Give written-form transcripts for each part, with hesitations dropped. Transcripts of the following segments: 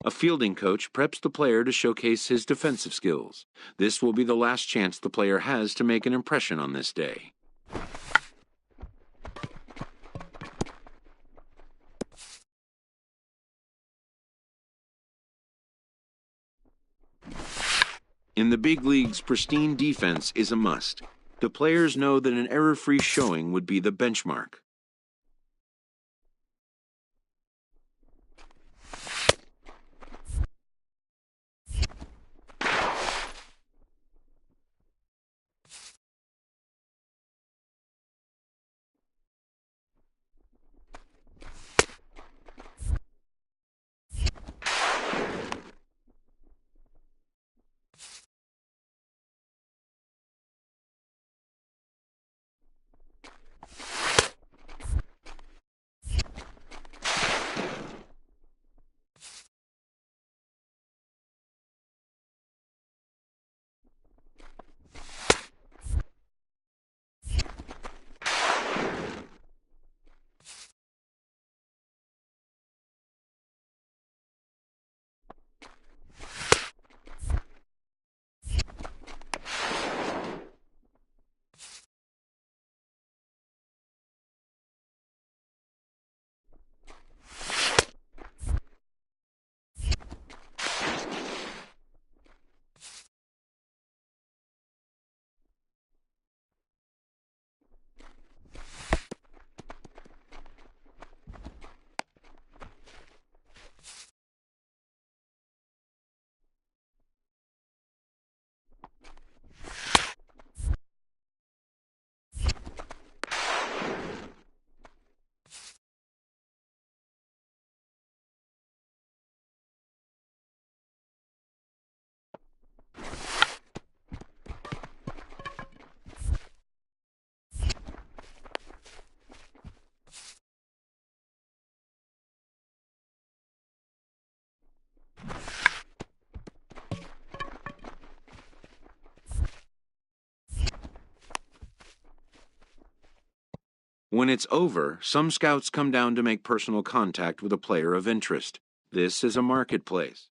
A fielding coach preps the player to showcase his defensive skills. This will be the last chance the player has to make an impression on this day. In the big leagues, pristine defense is a must. The players know that an error-free showing would be the benchmark. When it's over, some scouts come down to make personal contact with a player of interest. This is a marketplace.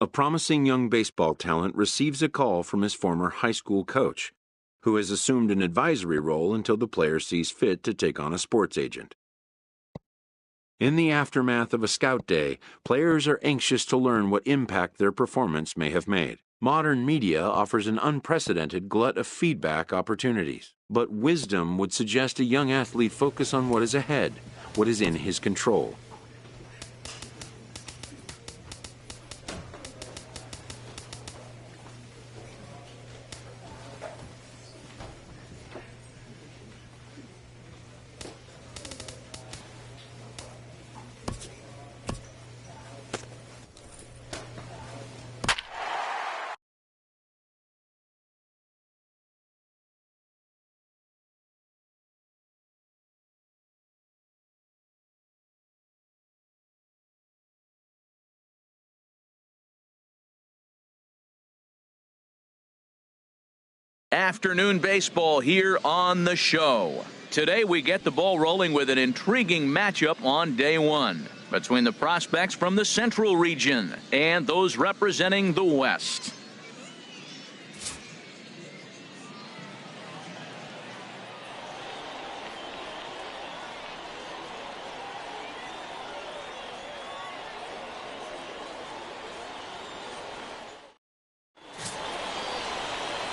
A promising young baseball talent receives a call from his former high school coach, who has assumed an advisory role until the player sees fit to take on a sports agent. In the aftermath of a scout day, players are anxious to learn what impact their performance may have made. Modern media offers an unprecedented glut of feedback opportunities, but wisdom would suggest a young athlete focus on what is ahead, what is in his control. Afternoon baseball here on the show. Today we get the ball rolling with an intriguing matchup on day one between the prospects from the Central region and those representing the West.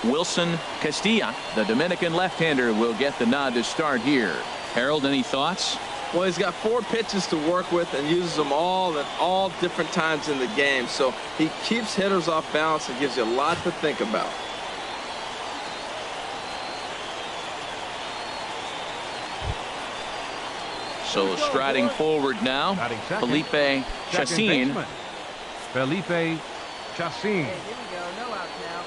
Wilson Castilla, the Dominican left-hander, will get the nod to start here. Harold, any thoughts? Well, he's got 4 pitches to work with and uses them all at all different times in the game. So he keeps hitters off balance and gives you a lot to think about. So striding forward now, Felipe Chacin. Felipe Chassin. Here we go. No outs now.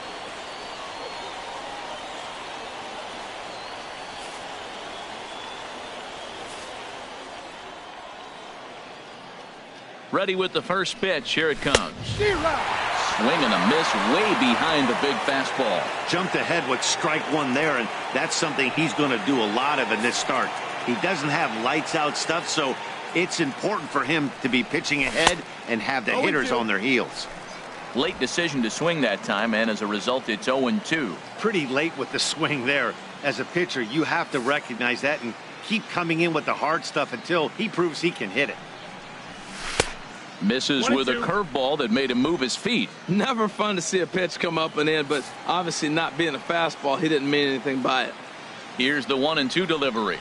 Ready with the first pitch. Here it comes. Swing and a miss way behind the big fastball. Jumped ahead with strike one there, and that's something he's going to do a lot of in this start. He doesn't have lights out stuff, so it's important for him to be pitching ahead and have the hitters on their heels. Late decision to swing that time, and as a result, it's 0-2. Pretty late with the swing there. As a pitcher, you have to recognize that and keep coming in with the hard stuff until he proves he can hit it. Misses with a curveball that made him move his feet. Never fun to see a pitch come up and in, but obviously not being a fastball, he didn't mean anything by it. Here's the 1-2 delivery.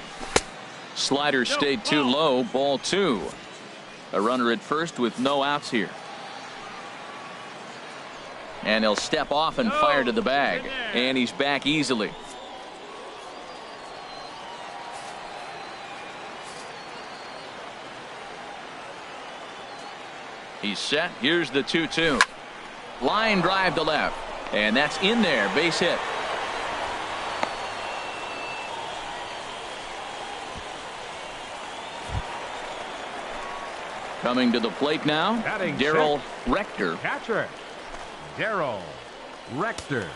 Slider stayed too low, ball 2. A runner at first with no outs here. And he'll step off and fire to the bag. And he's back easily. He's set. Here's the 2-2. Line drive to left. And that's in there. Base hit. Coming to the plate now, Daryl Rector. Catcher, Daryl Rector.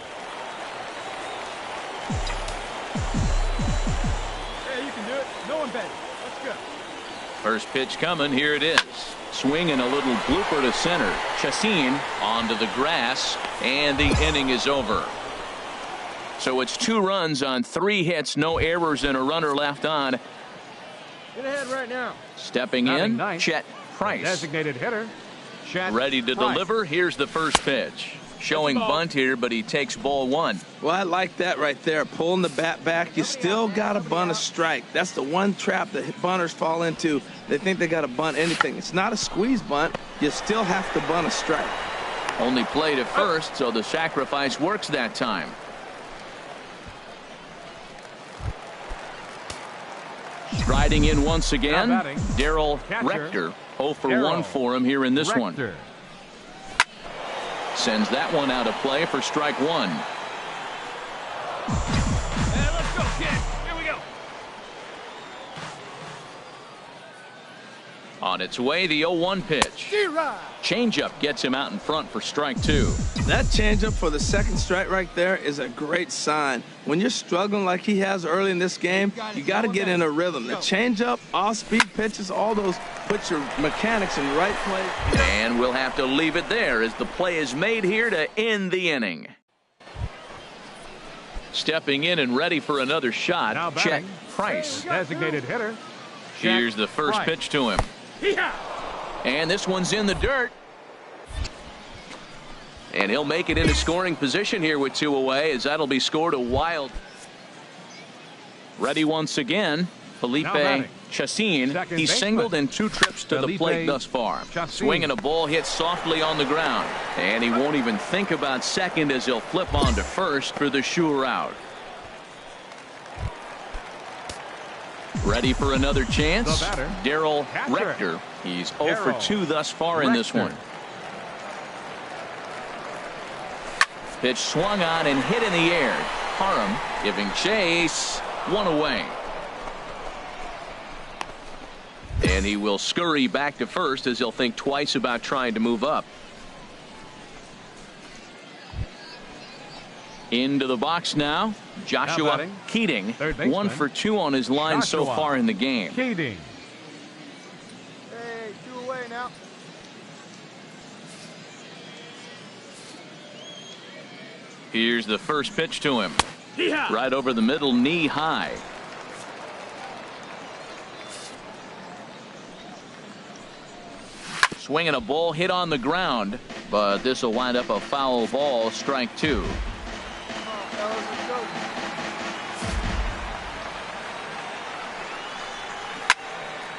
Hey, you can do it. No one bet. Let's go. First pitch coming. Here it is. Swing and a little blooper to center. Chassin onto the grass, and the inning is over. So it's 2 runs on 3 hits, no errors, and a runner left on. Get ahead right now. Stepping in, Chet Price. Designated hitter, Chet Ready to Price. deliver. Here's the first pitch. Showing bunt here, but he takes ball 1. Well, I like that right there. Pulling the bat back. You still got to bunt a strike. That's the one trap that bunters fall into. They think they got to bunt anything. It's not a squeeze bunt. You still have to bunt a strike. Only played at first, so the sacrifice works that time. Striding in once again, Daryl Rector. 0 for 1 for him here in this one. Sends that one out of play for strike 1. Hey, let's go, kid. Here we go. On its way, the 0-1 pitch. Changeup gets him out in front for strike 2. That changeup for the second strike right there is a great sign. When you're struggling like he has early in this game, you got to get in a rhythm. The changeup, off-speed pitches, all those put your mechanics in the right place. And we'll have to leave it there as the play is made here to end the inning. Stepping in and ready for another shot, Chet Price. Designated hitter. Here's the first pitch to him. And this one's in the dirt. And he'll make it into scoring position here with 2 away, as that'll be scored a wild. Ready once again, Felipe Chassin. He's singled in 2 trips to the plate thus far. Swinging a ball hit softly on the ground. And he won't even think about second as he'll flip on to first for the sure out. Ready for another chance? Daryl Rector. He's 0 for 2 thus far in this one. Pitch swung on and hit in the air. Parham giving chase. 1 away. And he will scurry back to first as he'll think twice about trying to move up. Into the box now, Joshua Keating. 1 for 2 on his line so far in the game. Keating. Hey, 2 away now. Here's the first pitch to him. Right over the middle, knee high. Swinging a ball hit on the ground, but this will wind up a foul ball, strike 2.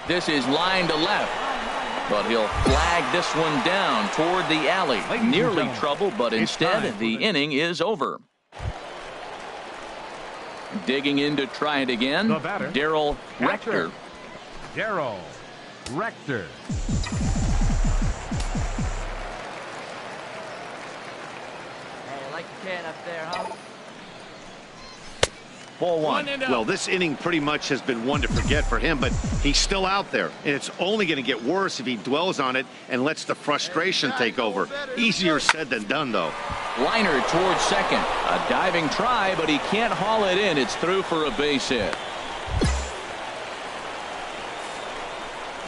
This is line to left, but he'll flag this one down toward the alley. Nearly trouble, but instead the inning is over. Digging in to try it again, Daryl Rector. Daryl Rector. can up there, huh? Ball one. Well, this inning pretty much has been one to forget for him, but he's still out there, and it's only going to get worse if he dwells on it and lets the frustration take over. Easier said than done, though. Liner towards second. A diving try, but he can't haul it in. It's through for a base hit.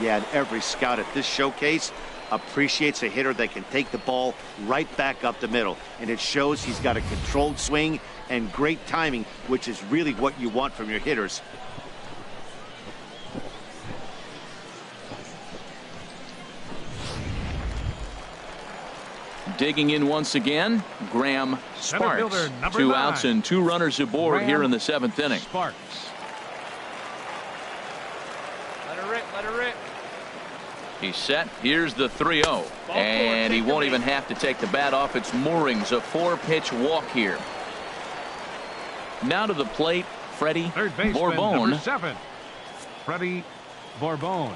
Yeah, and every scout at this showcase appreciates a hitter that can take the ball right back up the middle. And it shows he's got a controlled swing and great timing, which is really what you want from your hitters. Digging in once again, Graham Sparks. 2 outs and 2 runners aboard here in the 7th inning. Sparks. Let her rip, let her rip. He's set. Here's the 3-0. And he won't even have to take the bat off its moorings. A 4-pitch walk here. Now to the plate, Freddie Third baseman, Bourbon. number 7, Freddie Bourbon.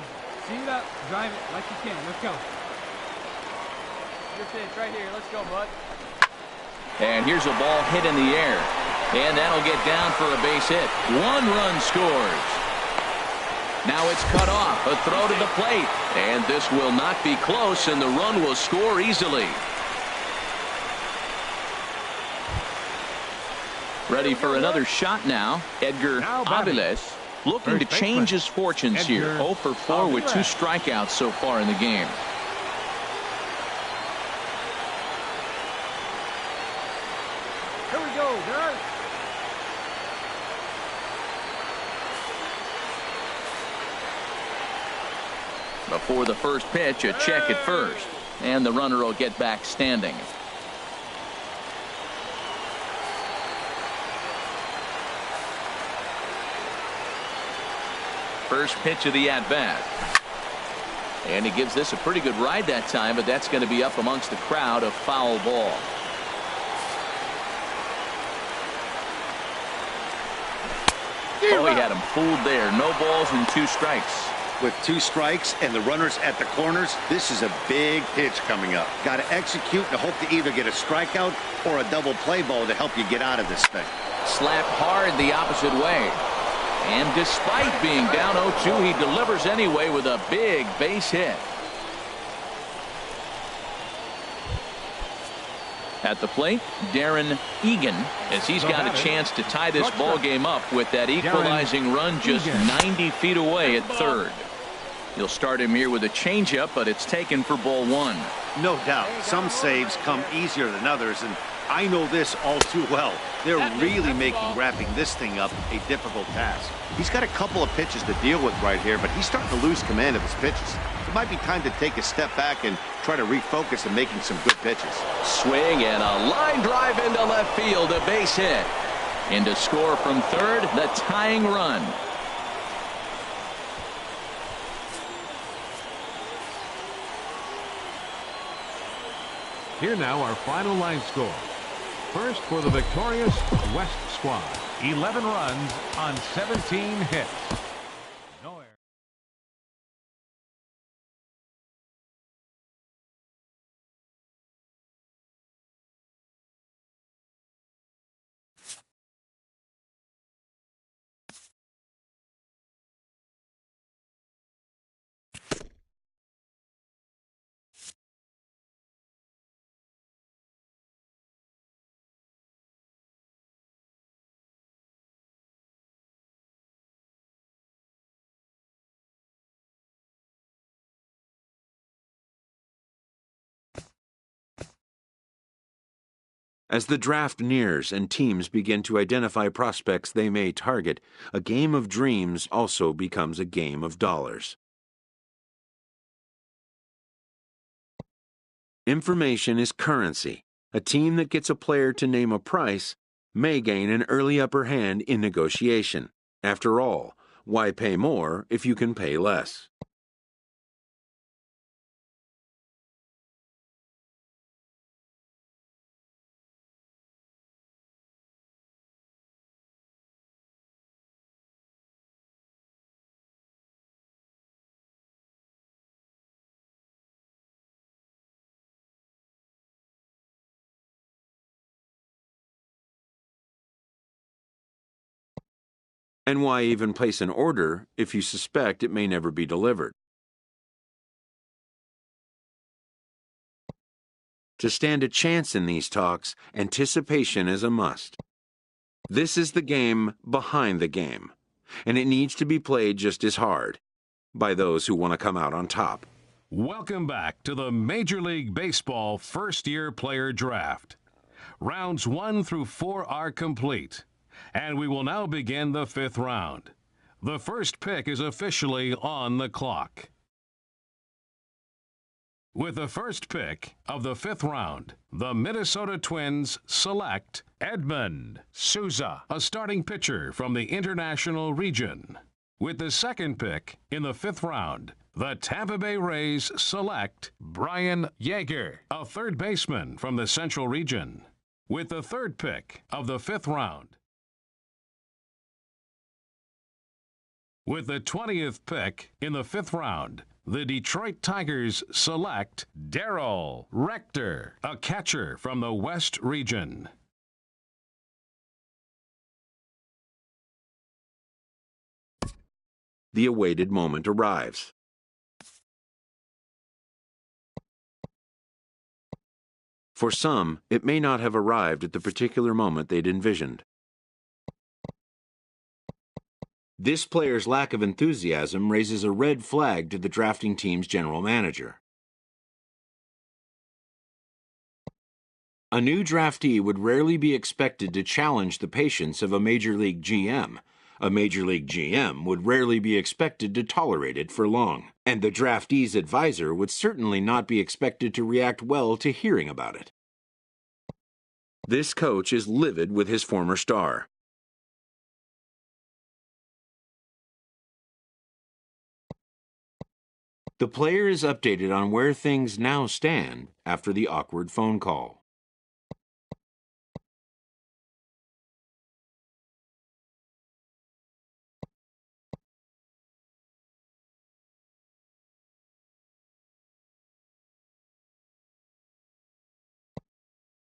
See that? Drive it like you can. Let's go. Your pitch right here. Let's go, bud. And here's a ball hit in the air. And that'll get down for a base hit. 1 run scores. Now it's cut off. A throw to the plate. And this will not be close, and the run will score easily. Ready for another shot now. Edgar Aviles looking to change his fortunes here. 0 for 4 with 2 strikeouts so far in the game. Here we go, guys. Before the first pitch, a check at first. And the runner will get back standing. First pitch of the at-bat. And he gives this a pretty good ride that time, but that's going to be up amongst the crowd. A foul ball. Oh, he had him fooled there. No balls and 2 strikes. With 2 strikes and the runners at the corners, this is a big pitch coming up. Got to execute and hope to either get a strikeout or a double play ball to help you get out of this thing. Slapped hard the opposite way. And despite being down 0-2, he delivers anyway with a big base hit. At the plate, Darren Egan, as he's got a chance to tie this ball game up with that equalizing run just 90 feet away at third. You'll start him here with a changeup, but it's taken for ball 1. No doubt. Some saves come easier than others, and I know this all too well. They're really making wrapping this thing up a difficult task. He's got a couple of pitches to deal with right here, but he's starting to lose command of his pitches. It might be time to take a step back and try to refocus on making some good pitches. Swing and a line drive into left field, a base hit. And to score from third, the tying run. Here now our final line score. First for the victorious West squad. 11 runs on 17 hits. As the draft nears and teams begin to identify prospects they may target, a game of dreams also becomes a game of dollars. Information is currency. A team that gets a player to name a price may gain an early upper hand in negotiation. After all, why pay more if you can pay less? And why even place an order if you suspect it may never be delivered? To stand a chance in these talks, anticipation is a must. This is the game behind the game, and it needs to be played just as hard by those who want to come out on top. Welcome back to the Major League Baseball first-year player draft. Rounds 1 through 4 are complete, and we will now begin the 5th round. The first pick is officially on the clock. With the first pick of the 5th round, the Minnesota Twins select Edmund Souza, a starting pitcher from the International Region. With the second pick in the 5th round, the Tampa Bay Rays select Brian Yeager, a third baseman from the Central Region. With the third pick of the 5th round, with the 20th pick in the 5th round, the Detroit Tigers select Darrell Rector, a catcher from the West Region. The awaited moment arrives. For some, it may not have arrived at the particular moment they'd envisioned. This player's lack of enthusiasm raises a red flag to the drafting team's general manager. A new draftee would rarely be expected to challenge the patience of a Major League GM. A Major League GM would rarely be expected to tolerate it for long, and the draftee's advisor would certainly not be expected to react well to hearing about it. This coach is livid with his former star. The player is updated on where things now stand after the awkward phone call.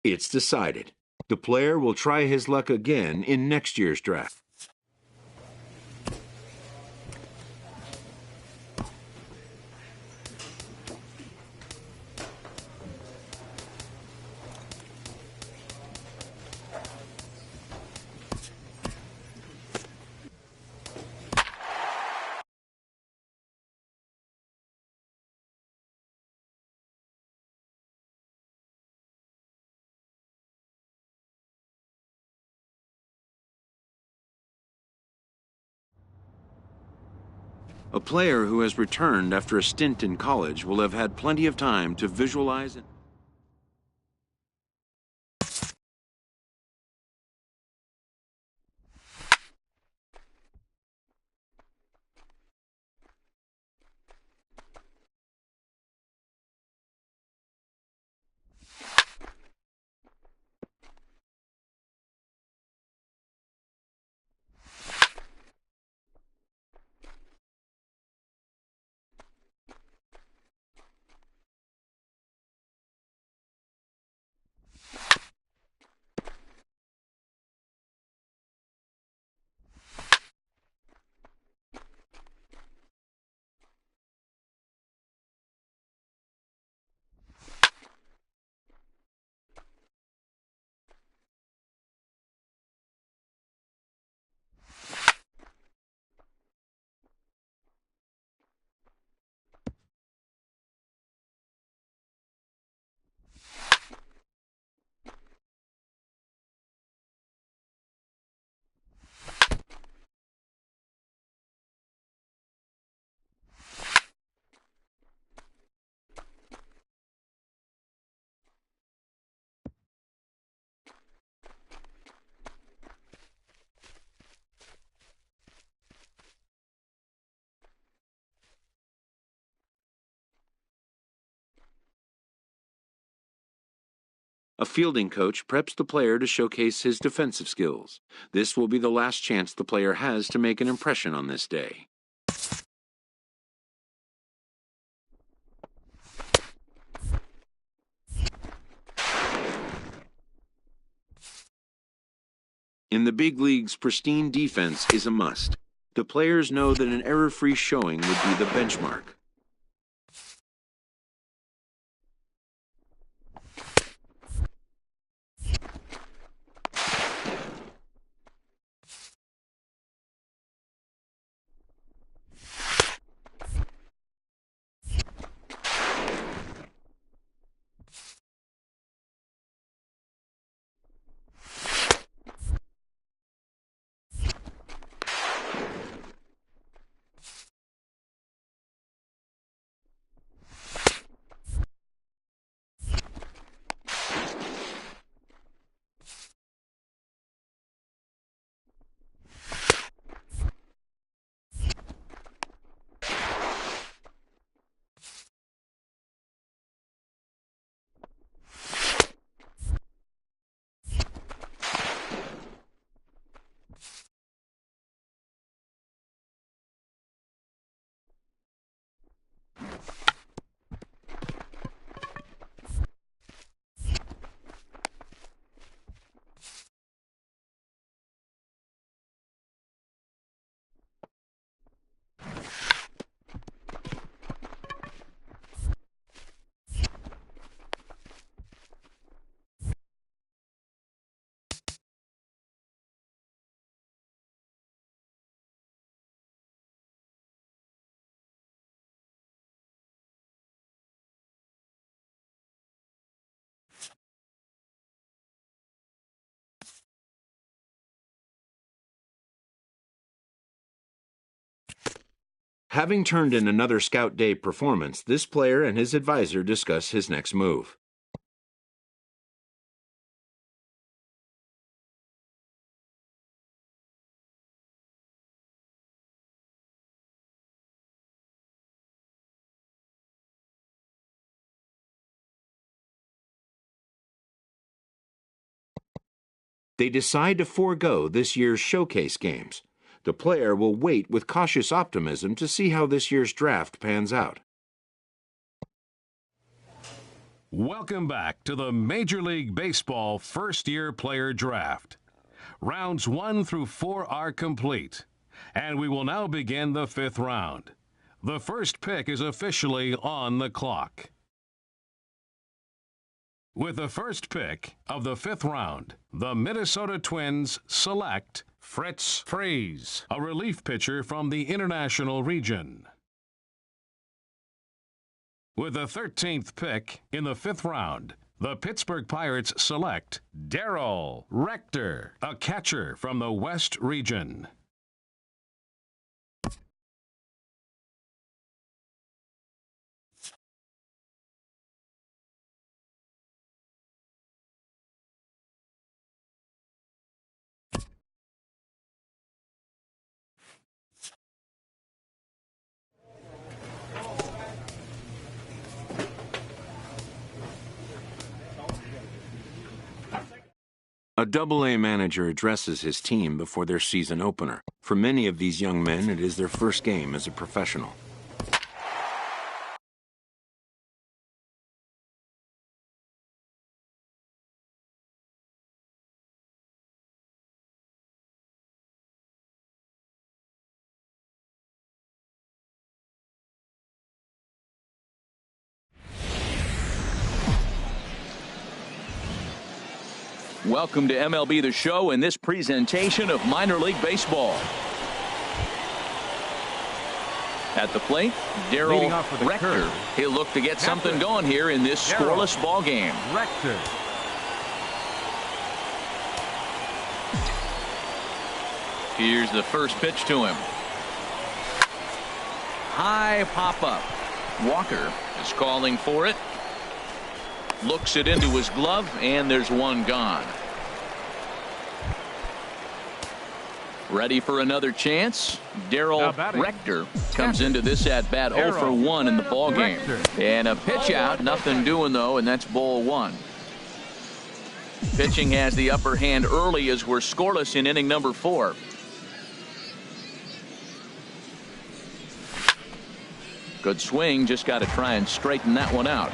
It's decided. The player will try his luck again in next year's draft. A player who has returned after a stint in college will have had plenty of time to visualize it. A fielding coach preps the player to showcase his defensive skills. This will be the last chance the player has to make an impression on this day. In the big leagues, pristine defense is a must. The players know that an error-free showing would be the benchmark. Having turned in another Scout Day performance, this player and his advisor discuss his next move. They decide to forego this year's showcase games. The player will wait with cautious optimism to see how this year's draft pans out. Welcome back to the Major League Baseball first-year player draft. Rounds 1 through 4 are complete, and we will now begin the 5th round. The first pick is officially on the clock. With the first pick of the 5th round, the Minnesota Twins select Fritz Freese, a relief pitcher from the International region. With the 13th pick in the 5th round, the Pittsburgh Pirates select Darrell Rector, a catcher from the West region. A Double-A manager addresses his team before their season opener. For many of these young men, it is their first game as a professional. Welcome to MLB The Show and this presentation of minor league baseball. At the plate, Darrell Rector. He'll look to get something going here in this scoreless ball game. Rector. Here's the first pitch to him. High pop-up. Walker is calling for it. Looks it into his glove, and there's one gone. Ready for another chance. Darrell Rector comes into this at-bat 0 for 1 in the ball game. And a pitch out, nothing doing though, and that's ball 1. Pitching has the upper hand early as we're scoreless in inning number 4. Good swing, just got to try and straighten that one out.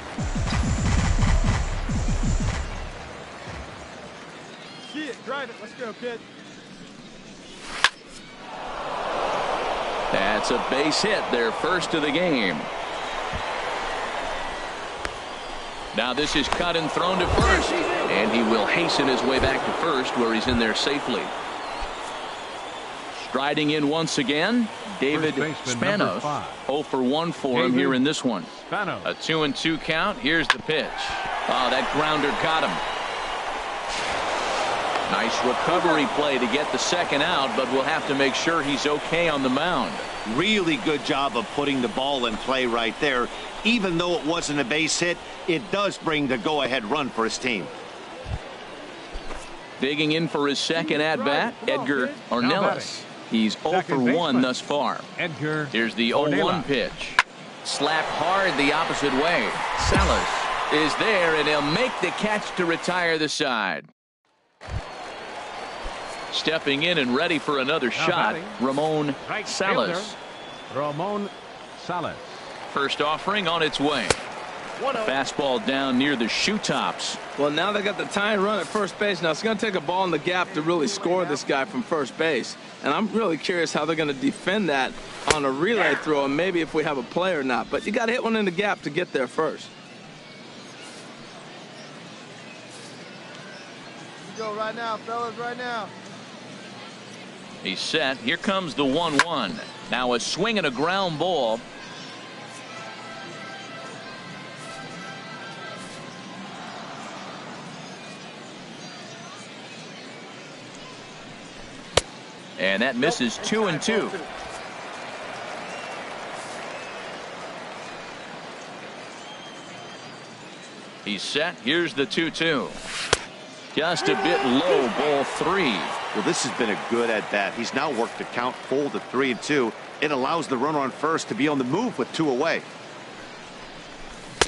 See it, drive it, let's go, kid. That's a base hit, their first of the game. Now this is cut and thrown to first, and he will hasten his way back to first, where he's in there safely. Striding in once again, David Spanos. 0 for 1 for him here in this one. A 2-2 count. Here's the pitch. Oh, that grounder got him. Nice recovery play to get the second out, but we'll have to make sure he's okay on the mound. Really good job of putting the ball in play right there. Even though it wasn't a base hit, it does bring the go-ahead run for his team. Digging in for his second at-bat, Edgar Ornelas. He's 0 for 1 thus far. Here's the 0-1 pitch. Slapped hard the opposite way. Salas is there, and he'll make the catch to retire the side. Stepping in and ready for another shot, Ramon Salas. Ramon Salas. First offering on its way. Fastball down near the shoe tops. Well, now they got the tying run at first base. Now it's going to take a ball in the gap to really score this guy from first base. And I'm really curious how they're going to defend that on a relay throw, and maybe if we have a play or not. But you got to hit one in the gap to get there first. Go right now, fellas, right now. He's set. Here comes the 1-1. Now a swing and a ground ball. And that misses 2-2. He's set. Here's the 2-2. Just a bit low, ball 3. Well, this has been a good at-bat. He's now worked the count full to 3-2. It allows the runner on first to be on the move with 2 away.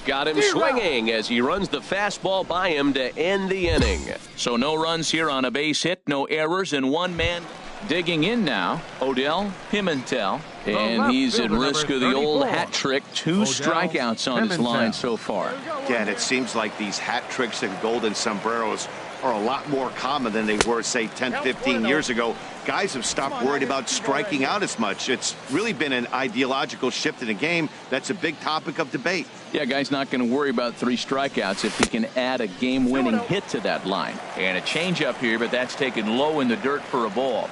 Got him swinging as he runs the fastball by him to end the inning. So no runs here on a base hit, no errors, and one man digging in now, Odell Pimentel. And he's at risk of the old hat trick. 2 strikeouts on his line so far. Again, it seems like these hat tricks and golden sombreros are a lot more common than they were, say, 10, 15 years ago. Guys have stopped worried about striking out as much. It's really been an ideological shift in the game. That's a big topic of debate. Yeah, guy's not going to worry about 3 strikeouts if he can add a game-winning hit to that line. And a changeup here, but that's taken low in the dirt for a ball.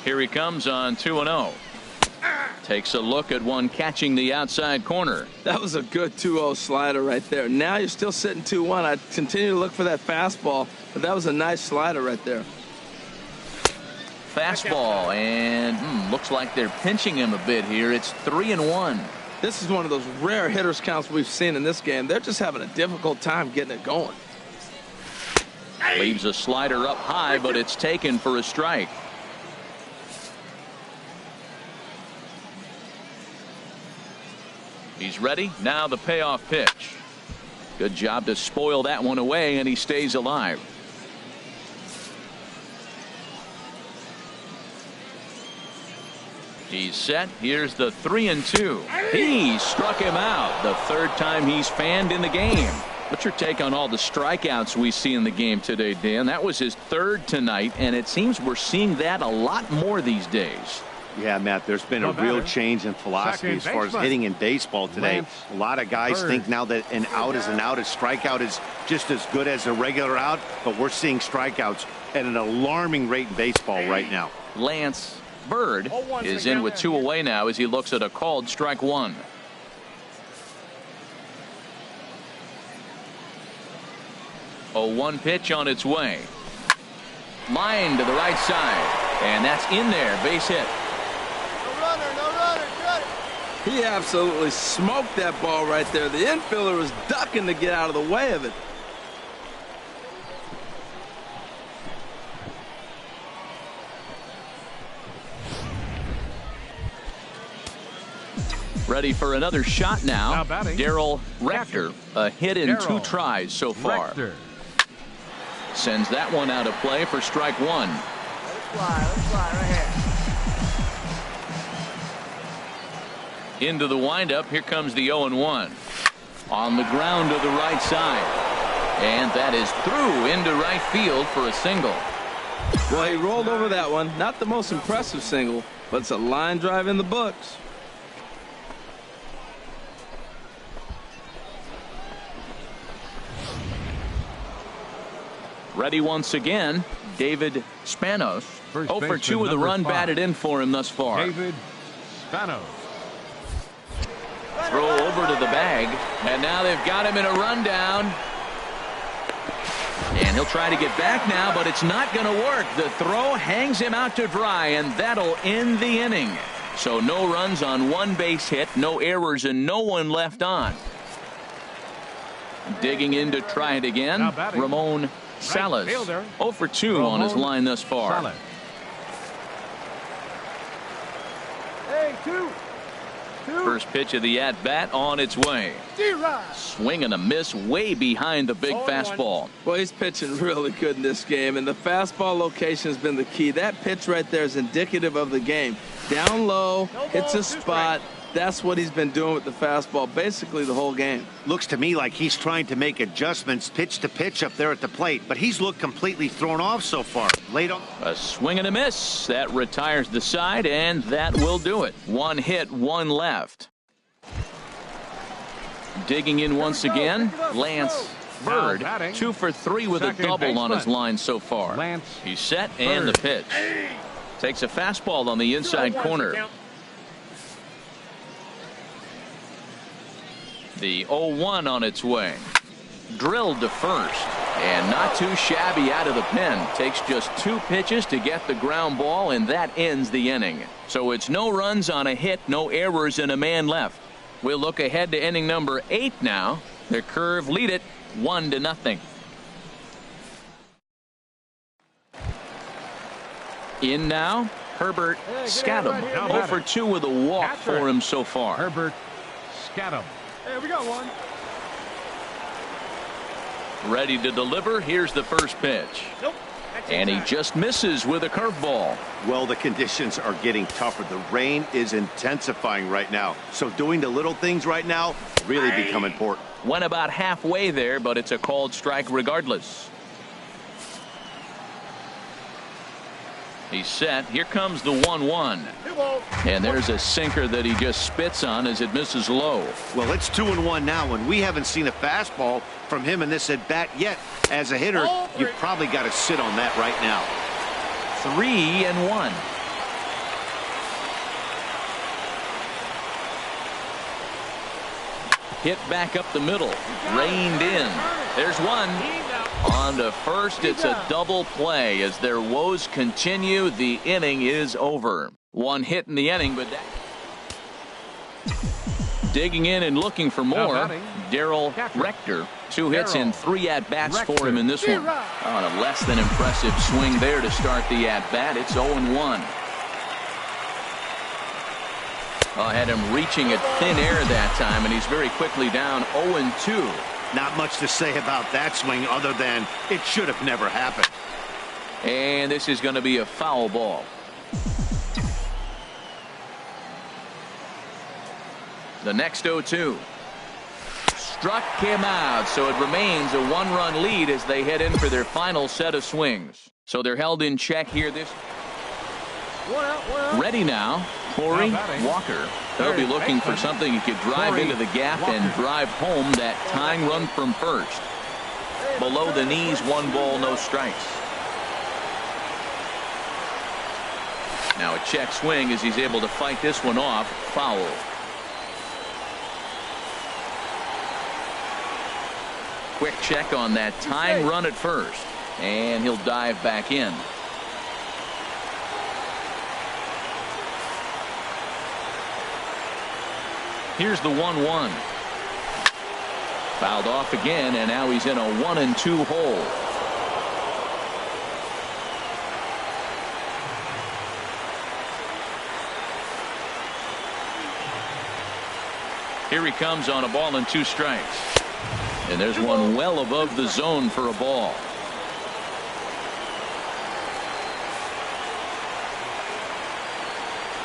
Here he comes on 2-0. Takes a look at one catching the outside corner. That was a good 2-0 slider right there. Now you're still sitting 2-1. I continue to look for that fastball, but that was a nice slider right there. Fastball, and looks like they're pinching him a bit here. It's 3-1. This is one of those rare hitters counts we've seen in this game. They're just having a difficult time getting it going. Leaves a slider up high, but it's taken for a strike. He's ready. Now the payoff pitch. Good job to spoil that one away, and he stays alive. He's set. Here's the 3-2. He struck him out. The 3rd time he's fanned in the game. What's your take on all the strikeouts we see in the game today, Dan? That was his 3rd tonight, and it seems we're seeing that a lot more these days. Yeah, Matt, there's been a real change in philosophy as far as hitting in baseball today. A lot of guys think now that an out is an out. A strikeout is just as good as a regular out, but we're seeing strikeouts at an alarming rate in baseball right now. Lance Bird is in with 2 away now as he looks at a called strike 1. A 1 pitch on its way. Line to the right side, and that's in there. Base hit. No runner, cut it. He absolutely smoked that ball right there. The infielder was ducking to get out of the way of it. Ready for another shot now. Darryl Rector, a hit in 2 tries so far. Sends that one out of play for strike 1. Let's fly right here. Into the windup. Here comes the 0-1. On the ground to the right side. And that is through into right field for a single. Well, he rolled over that one. Not the most impressive single, but it's a line drive in the books. Ready once again, David Spanos. 0 for 2 with a run batted in for him thus far. David Spanos. Throw over to the bag, and now they've got him in a rundown. And he'll try to get back now, but it's not going to work. The throw hangs him out to dry, and that'll end the inning. So no runs on one base hit, no errors, and no one left on. Digging in to try it again, Ramon Salas. 0 for 2 on his line thus far. Salas. Hey, two. First pitch of the at-bat on its way. Swing and a miss way behind the big fastball. Well, he's pitching really good in this game, and the fastball location has been the key. That pitch right there is indicative of the game. Down low, hits a spot. That's what he's been doing with the fastball basically the whole game. Looks to me like he's trying to make adjustments pitch to pitch up there at the plate, but he's looked completely thrown off so far. Late on. A swing and a miss. That retires the side, and that will do it. One hit, one left. Digging in once again, Lance Bird. 2 for 3 with a double on his line so far. He's set, and the pitch. Takes a fastball on the inside corner. The 0-1 on its way. Drilled to first, and not too shabby out of the pen. Takes just 2 pitches to get the ground ball, and that ends the inning. So it's no runs on a hit, no errors, and a man left. We'll look ahead to inning number 8 now. The Curve lead it 1-0. In now, Herbert Scadam. 0 for 2 with a walk for him so far. Herbert Scadam. Hey, we got one. Ready to deliver. Here's the first pitch. Nope. And he just misses with a curveball. Well, the conditions are getting tougher. The rain is intensifying right now. So doing the little things right now really become important. Went about halfway there, but it's a called strike regardless. He's set. Here comes the 1-1. And there's a sinker that he just spits on as it misses low. Well, it's 2-1 now, and we haven't seen a fastball from him in this at bat yet. As a hitter, you've probably got to sit on that right now. 3-1. Hit back up the middle. Reined in. There's one. On to first, it's a double play. As their woes continue, the inning is over. One hit in the inning, but digging in and looking for more, Daryl Rector. 2 hits and 3 at-bats for him in this one. On a less than impressive swing there to start the at-bat. It's 0-1. Had him reaching at thin air that time, and he's very quickly down 0-2. Not much to say about that swing other than it should have never happened. And this is going to be a foul ball. The next 0-2. Struck him out, so it remains a 1-run lead as they head in for their final set of swings. So they're held in check here. This One out. ready now. Corey Walker. They'll be looking for something he could drive into the gap and drive home that tying run from first. Below the knees, 1 ball, no strikes. Now a check swing as he's able to fight this one off. Foul. Quick check on that tying run at first. And he'll dive back in. Here's the 1-1. Fouled off again, and now he's in a 1-2 hole. Here he comes on a ball and 2 strikes. And there's one well above the zone for a ball.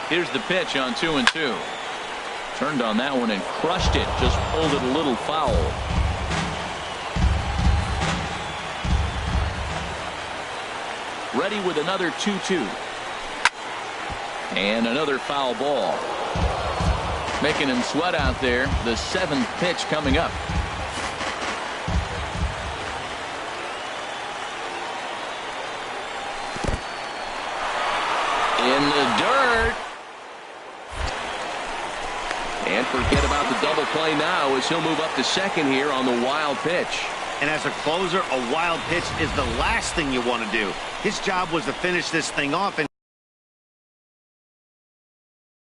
Here's the pitch on 2-2. Turned on that one and crushed it. Just pulled it a little foul. ready with another 2-2. And another foul ball. Making him sweat out there. The 7th pitch coming up. In the dirt. And forget about the double play now as he'll move up to second here on the wild pitch. And as a closer, a wild pitch is the last thing you want to do. His job was to finish this thing off, and